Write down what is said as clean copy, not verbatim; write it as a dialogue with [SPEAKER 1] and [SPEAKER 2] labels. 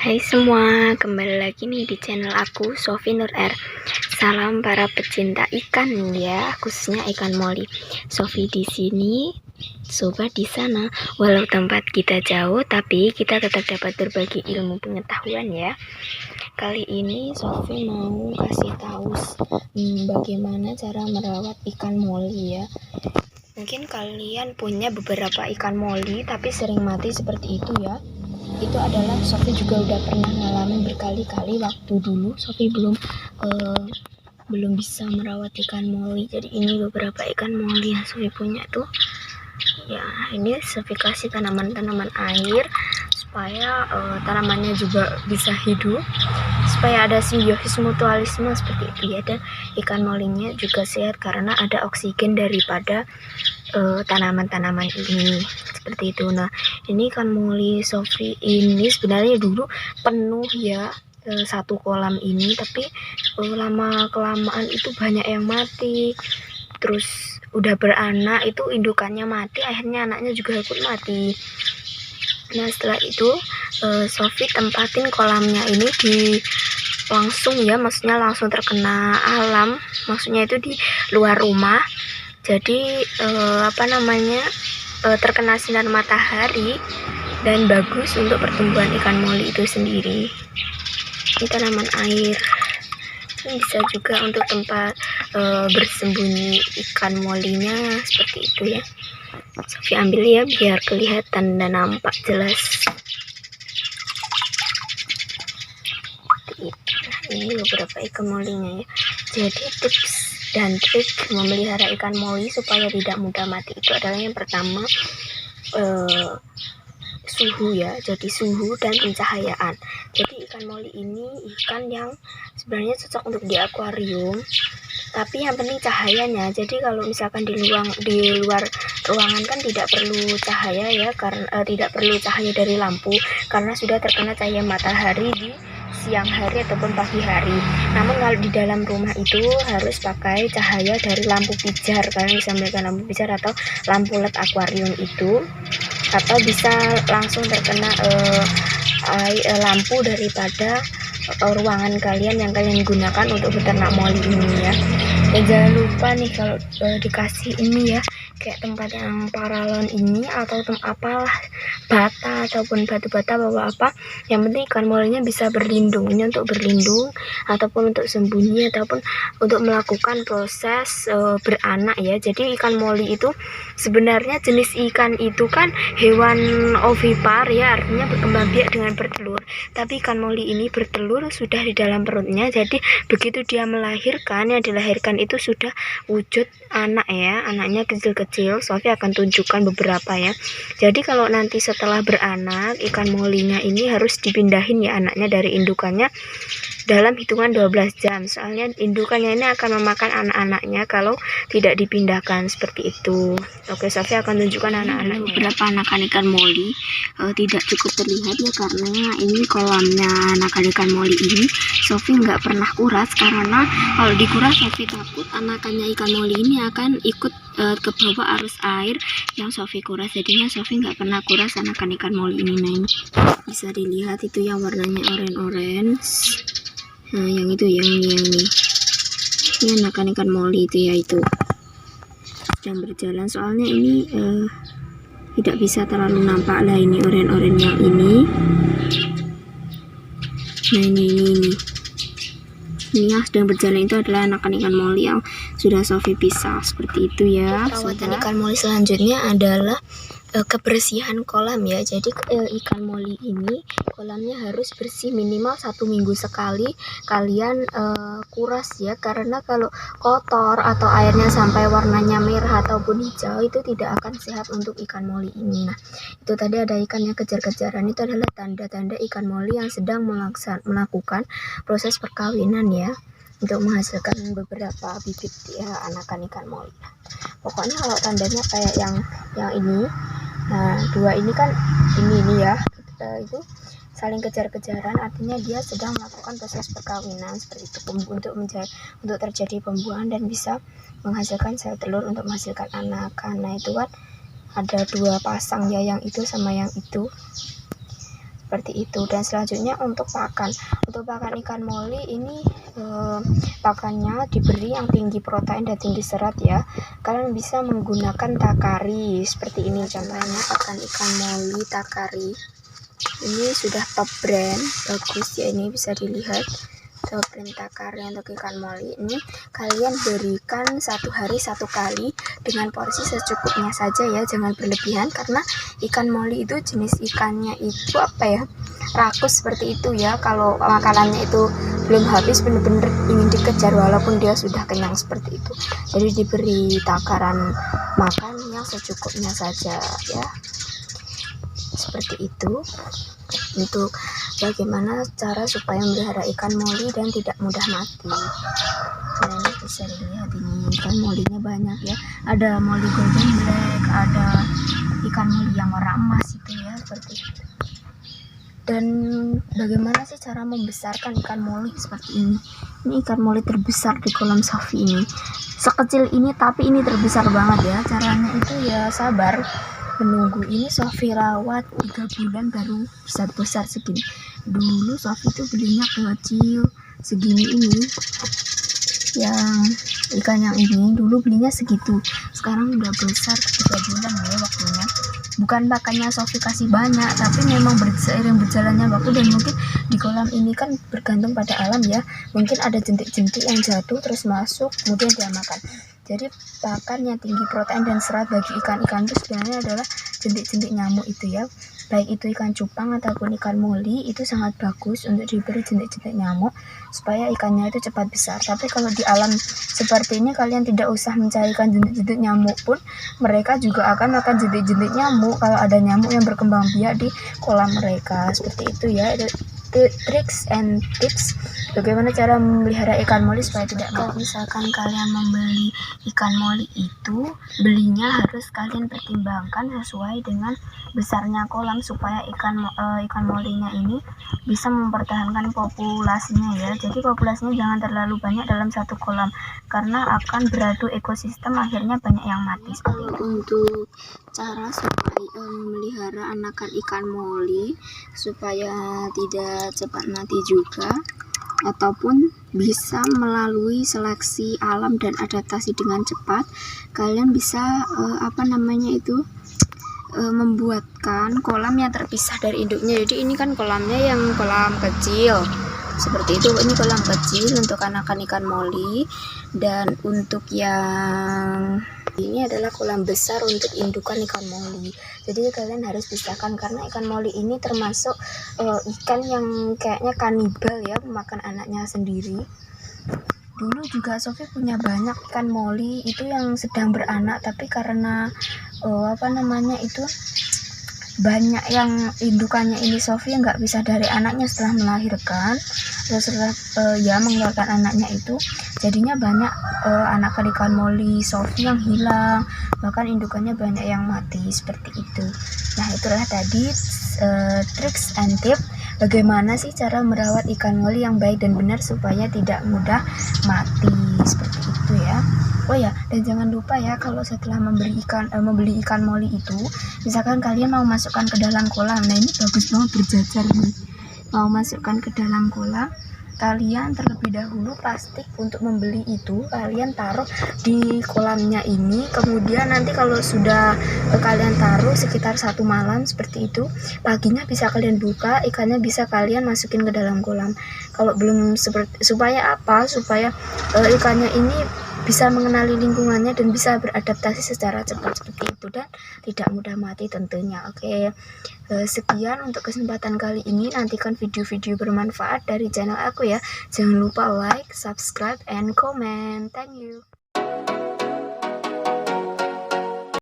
[SPEAKER 1] Hai semua, kembali lagi nih di channel aku, Sofi Nur R. Salam para pecinta ikan ya, khususnya ikan moli. Sofi di sini, sobat di sana. Walau tempat kita jauh, tapi kita tetap dapat berbagi ilmu pengetahuan ya. Kali ini Sofi mau kasih tahu bagaimana cara merawat ikan moli ya. Mungkin kalian punya beberapa ikan moli, tapi sering mati seperti itu ya. Itu adalah Sofi juga udah pernah ngalamin berkali-kali. Waktu dulu Sofi belum bisa merawat ikan moli. Jadi ini beberapa ikan moli yang Sofi punya tuh. Ya, ini Sofi kasih tanaman-tanaman air supaya tanamannya juga bisa hidup, supaya ada simbiosis mutualisme seperti itu ya, dan ikan molinya juga sehat karena ada oksigen daripada tanaman-tanaman ini seperti itu. Nah, ini ikan moli Sofi ini sebenarnya dulu penuh ya, satu kolam ini, tapi lama kelamaan itu banyak yang mati. Terus udah beranak itu indukannya mati, akhirnya anaknya juga ikut mati. Nah, setelah itu Sofi tempatin kolamnya ini di langsung ya, maksudnya langsung terkena alam, maksudnya itu di luar rumah. Jadi terkena sinar matahari dan bagus untuk pertumbuhan ikan moli itu sendiri. Ini tanaman air, ini bisa juga untuk tempat bersembunyi ikan molinya seperti itu ya. Sofi ambil ya biar kelihatan dan nampak jelas. Ini beberapa ikan molinya ya. Jadi tips dan trik memelihara ikan moli supaya tidak mudah mati itu adalah yang pertama suhu ya, jadi suhu dan pencahayaan. Jadi ikan moli ini ikan yang sebenarnya cocok untuk di akuarium, tapi yang penting cahayanya. Jadi kalau misalkan di luar ruangan kan tidak perlu cahaya ya, karena tidak perlu cahaya dari lampu karena sudah terkena cahaya matahari di siang hari ataupun pagi hari. Namun kalau di dalam rumah itu harus pakai cahaya dari lampu pijar. Kalian bisa melihat lampu pijar atau lampu LED akuarium itu, atau bisa langsung terkena lampu daripada ruangan kalian yang kalian gunakan untuk beternak moli ini ya. Dan jangan lupa nih kalau dikasih ini ya, kayak tempat yang paralon ini atau apalah, bata ataupun batu bata bawa apa, yang penting ikan molinya bisa berlindung. Ini untuk berlindung ataupun untuk sembunyi ataupun untuk melakukan proses beranak ya. Jadi ikan moli itu sebenarnya jenis ikan itu kan hewan ovipar ya, artinya berkembang biak dengan bertelur. Tapi ikan moli ini bertelur sudah di dalam perutnya, jadi begitu dia melahirkan, yang dilahirkan itu sudah wujud anak ya, anaknya kecil-kecil. Sofi akan tunjukkan beberapa ya. Jadi kalau nanti setelah beranak, ikan molinya ini harus dipindahin ya anaknya dari indukannya dalam hitungan 12 jam. Soalnya indukannya ini akan memakan anak-anaknya kalau tidak dipindahkan seperti itu. Oke, Sofi akan tunjukkan anak-anaknya. Beberapa anakan ikan moli tidak cukup terlihat ya, karena ini kolamnya anakan ikan moli ini Sofi nggak pernah kuras, karena kalau dikuras Sofi takut anakannya ikan moli ini akan ikut ke bawah arus air yang Sofi kuras. Jadinya Sofi nggak pernah kuras anakan ikan moli ini. Nah, ini bisa dilihat itu yang warnanya orange. Nah, yang itu yang ini anakan ikan moli itu ya, itu sedang berjalan. Soalnya ini tidak bisa terlalu nampak lah, ini orange yang ini. Nah, ini yang sedang berjalan itu adalah anakan ikan moli yang sudah Sofi pisah seperti itu ya. Perawatan ikan moli selanjutnya adalah kebersihan kolam ya. Jadi ikan moli ini kolamnya harus bersih, minimal 1 minggu sekali kalian kuras ya, karena kalau kotor atau airnya sampai warnanya merah ataupun hijau itu tidak akan sehat untuk ikan moli ini. Nah, itu tadi ada ikan yang kejar-kejaran, itu adalah tanda-tanda ikan moli yang sedang melakukan proses perkawinan ya, untuk menghasilkan beberapa bibit ya anakan ikan moli. Pokoknya kalau tandanya kayak yang ini, nah dua ini kan ini ya, itu saling kejar-kejaran, artinya dia sedang melakukan proses perkawinan seperti itu, untuk terjadi pembuahan dan bisa menghasilkan sel telur untuk menghasilkan anakan. Nah, itu kan ada 2 pasang ya, yang itu sama yang itu seperti itu. Dan selanjutnya untuk pakan ikan moli ini pakannya diberi yang tinggi protein dan tinggi serat ya. Kalian bisa menggunakan takari seperti ini, contohnya pakan ikan moli takari. Ini sudah top brand, bagus ya, ini bisa dilihat top brand takari untuk ikan moli. Ini kalian berikan 1 hari 1 kali dengan porsi secukupnya saja ya, jangan berlebihan, karena ikan moli itu jenis ikannya itu rakus seperti itu ya. Kalau makanannya itu belum habis, bener-bener ingin dikejar walaupun dia sudah kenyang seperti itu. Jadi diberi takaran makan yang secukupnya saja ya, seperti itu. Untuk bagaimana cara supaya memelihara ikan moli dan tidak mudah mati. Nah, ini bisa dilihat, ini ikan molinya banyak ya, ada moli golden black, ada ikan moli yang warna emas itu ya, seperti itu. Dan bagaimana sih cara membesarkan ikan moli seperti ini? Ini ikan moli terbesar di kolam Sofi ini, sekecil ini tapi ini terbesar banget ya. Caranya itu ya sabar menunggu. Ini Sofi rawat 3 bulan baru besar segini. Dulu Sofi itu belinya kecil segini, ini yang ikan yang ini dulu belinya segitu, sekarang udah besar 3 bulan ya waktunya. Bukan makanya Sofi kasih banyak, tapi memang seiring berjalannya waktu, dan mungkin di kolam ini kan bergantung pada alam ya, mungkin ada jentik-jentik yang jatuh terus masuk kemudian dia makan. Jadi pakan yang tinggi protein dan serat bagi ikan-ikan itu sebenarnya adalah jentik-jentik nyamuk itu ya, baik itu ikan cupang ataupun ikan moli, itu sangat bagus untuk diberi jentik-jentik nyamuk supaya ikannya itu cepat besar. Tapi kalau di alam seperti ini kalian tidak usah mencarikan jentik-jentik nyamuk pun, mereka juga akan makan jentik-jentik nyamuk kalau ada nyamuk yang berkembang biak di kolam mereka, seperti itu ya. Itu tricks and tips bagaimana cara memelihara ikan moli supaya tidak mati. Kalau misalkan kalian membeli ikan moli itu, belinya harus kalian pertimbangkan sesuai dengan besarnya kolam supaya ikan molinya ini bisa mempertahankan populasinya ya. Jadi populasinya jangan terlalu banyak dalam satu kolam, karena akan beradu ekosistem, akhirnya banyak yang mati. Untuk cara supaya memelihara anakan ikan moli supaya tidak cepat mati juga, ataupun bisa melalui seleksi alam dan adaptasi dengan cepat, kalian bisa membuatkan kolam yang terpisah dari induknya. Jadi ini kan kolamnya yang kolam kecil seperti itu, ini kolam kecil untuk anakan ikan moli, dan untuk yang ini adalah kolam besar untuk indukan ikan moli. Jadi kalian harus pisahkan, karena ikan moli ini termasuk ikan yang kayaknya kanibal ya, memakan anaknya sendiri. Dulu juga Sofi punya banyak ikan moli itu yang sedang beranak, tapi karena banyak yang indukannya ini Sofi nggak bisa dari anaknya setelah melahirkan, terus setelah mengeluarkan anaknya itu, jadinya banyak anakan ikan moli Sofi yang hilang, bahkan indukannya banyak yang mati seperti itu. Nah, itulah tadi tricks and tips bagaimana sih cara merawat ikan moli yang baik dan benar supaya tidak mudah mati, seperti itu ya. Oh ya, dan jangan lupa ya, kalau setelah membeli ikan moli itu, misalkan kalian mau masukkan ke dalam kolam, nah ini bagus banget berjajar nih, mau masukkan ke dalam kolam, kalian terlebih dahulu plastik untuk membeli itu kalian taruh di kolamnya ini, kemudian nanti kalau sudah kalian taruh sekitar 1 malam seperti itu, paginya bisa kalian buka, ikannya bisa kalian masukin ke dalam kolam. Kalau belum supaya ikannya ini bisa mengenali lingkungannya dan bisa beradaptasi secara cepat seperti itu, dan tidak mudah mati tentunya. Oke, sekian untuk kesempatan kali ini. Nantikan video-video bermanfaat dari channel aku ya. Jangan lupa like, subscribe, and comment. Thank you.